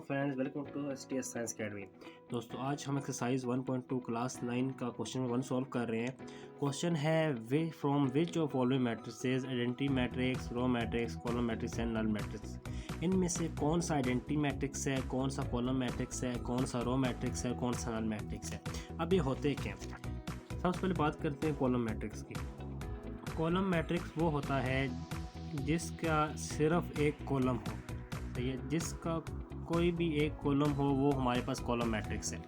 Friends, welcome to STS science academy. दोस्तों, आज हम एक्सरसाइज 1.2 क्लास 9 का क्वेश्चन 1 सॉल्व कर रहे हैं। क्वेश्चन है from which of following matrices identity matrix, row matrix, column matrix and null matrix. इनमें से कौन सा आइडेंटिटी मैट्रिक्स है, कौन सा कॉलम मैट्रिक्स है, कौन सा रो मैट्रिक्स है, कौन सा नल मैट्रिक्स है। अब ये होते क्या? सबसे पहले बात करते हैं कॉलम मैट्रिक्स की। कॉलम मैट्रिक्स वो होता है जिसका सिर्फ एक कॉलम हो, तो ये जिसका कोई भी एक कॉलम हो वो हमारे पास कॉलम मैट्रिक्स है।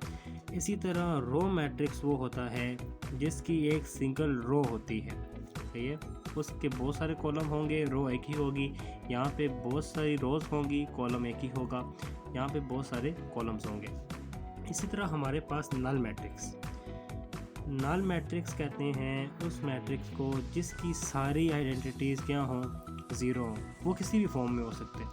इसी तरह रो मैट्रिक्स वो होता है जिसकी एक सिंगल रो होती है, सही है। उसके बहुत सारे कॉलम होंगे, रो एक ही होगी। यहाँ पे बहुत सारी रोज़ होंगी, कॉलम एक ही होगा। यहाँ पे बहुत सारे कॉलम्स होंगे। इसी तरह हमारे पास नल मैट्रिक्स। नल मैट्रिक्स कहते हैं उस मैट्रिक्स को जिसकी सारी आइडेंटिटीज़ क्या हों, ज़ीरो हों। वो किसी भी फॉर्म में हो सकते हैं,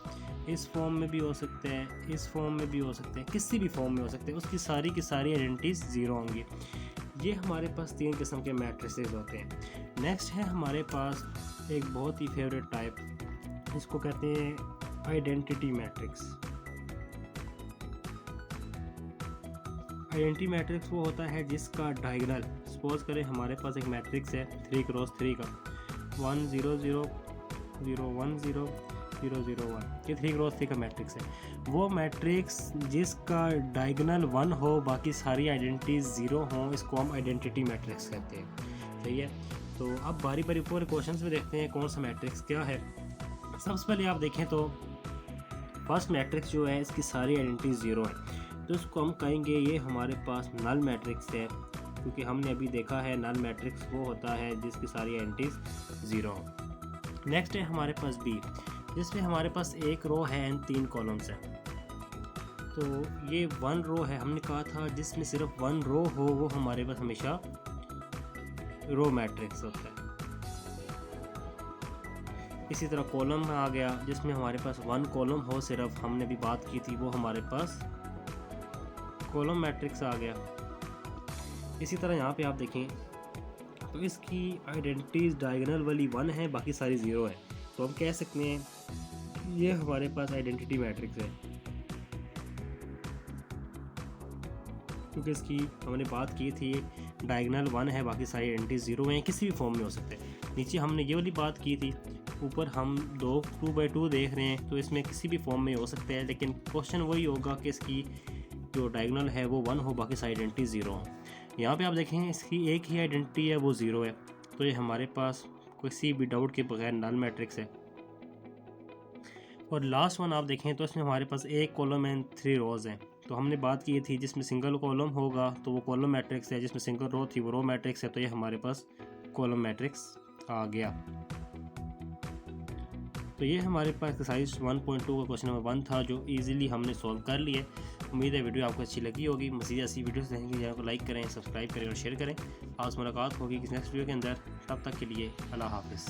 इस फॉर्म में भी हो सकते हैं, इस फॉर्म में भी हो सकते हैं, किसी भी फॉर्म में हो सकते हैं। उसकी सारी की सारी आइडेंटिटीज़ ज़ीरो होंगी। ये हमारे पास 3 किस्म के मैट्रिसेस होते हैं। नेक्स्ट है हमारे पास एक बहुत ही फेवरेट टाइप, इसको कहते हैं आइडेंटिटी मैट्रिक्स। आइडेंटिटी मैट्रिक्स वो होता है जिसका डायगोनल, सपोज करें हमारे पास एक मैट्रिक्स है 3 क्रॉस 3 का 1 0 0 0 1 0 0 0 1, ये 3 क्रॉस 3 का मैट्रिक्स है। वो मैट्रिक्स जिसका डायगोनल 1 हो, बाकी सारी आइडेंटिटीज 0 हों, इसको हम आइडेंटिटी मैट्रिक्स कहते हैं, सही है। तो अब बारी बारी पूरे क्वेश्चन में देखते हैं कौन सा मैट्रिक्स क्या है। सबसे पहले आप देखें तो फर्स्ट मैट्रिक्स जो है इसकी सारी आइडेंटिटीज 0 है, तो इसको हम कहेंगे ये हमारे पास नल मैट्रिक्स है, क्योंकि हमने अभी देखा है नल मैट्रिक्स वो होता है जिसकी सारी आइडेंटिटीज 0 हो। नेक्स्ट है हमारे पास बी, जिसमें हमारे पास एक रो है एंड 3 कॉलम्स हैं। तो ये 1 रो है, हमने कहा था जिसमें सिर्फ 1 रो हो वो हमारे पास हमेशा रो मैट्रिक्स होता है। इसी तरह कॉलम में आ गया जिसमें हमारे पास 1 कॉलम हो सिर्फ, हमने भी बात की थी, वो हमारे पास कॉलम मैट्रिक्स आ गया। इसी तरह यहाँ पे आप देखें तो इसकी आइडेंटिटीज डायगोनल वाली 1 है, बाकी सारी 0 है, तो हम कह सकते हैं ये हमारे पास आइडेंटिटी मैट्रिक्स है, क्योंकि इसकी हमने बात की थी डायगोनल 1 है, बाकी सारी आइडेंटिटीज 0 हैं, किसी भी फॉर्म में हो सकते हैं। नीचे हमने ये वाली बात की थी, ऊपर हम 2/2 देख रहे हैं, तो इसमें किसी भी फॉर्म में हो सकते हैं, लेकिन क्वेश्चन वही होगा कि इसकी जो डायगोनल है वो 1 हो, बाकी सारी आइडेंटिटी 0 हो। यहाँ पे आप देखें इसकी एक ही आइडेंटिटी है, वो 0 है, तो ये हमारे पास किसी भी डाउट के बगैर नल मैट्रिक्स है। और लास्ट वन आप देखें तो इसमें हमारे पास एक कॉलम एंड 3 रोज़ हैं, तो हमने बात की थी जिसमें सिंगल कॉलम होगा तो वो कॉलम मैट्रिक्स है, जिसमें सिंगल रो थी वो रो मैट्रिक्स है, तो ये हमारे पास कॉलम मैट्रिक्स आ गया। तो ये हमारे पास एक्सरसाइज 1.2 का क्वेश्चन नंबर 1 था, जो इजीली हमने सॉल्व कर लिए। उम्मीद है वीडियो आपको अच्छी लगी होगी। मज़ीद ऐसी वीडियोस देखने के लिए को लाइक करें, सब्सक्राइब करें और शेयर करें। आज मुलाकात होगी किसी नेक्स्ट वीडियो के अंदर, तब तक के लिए अल्लाह हाफिज़।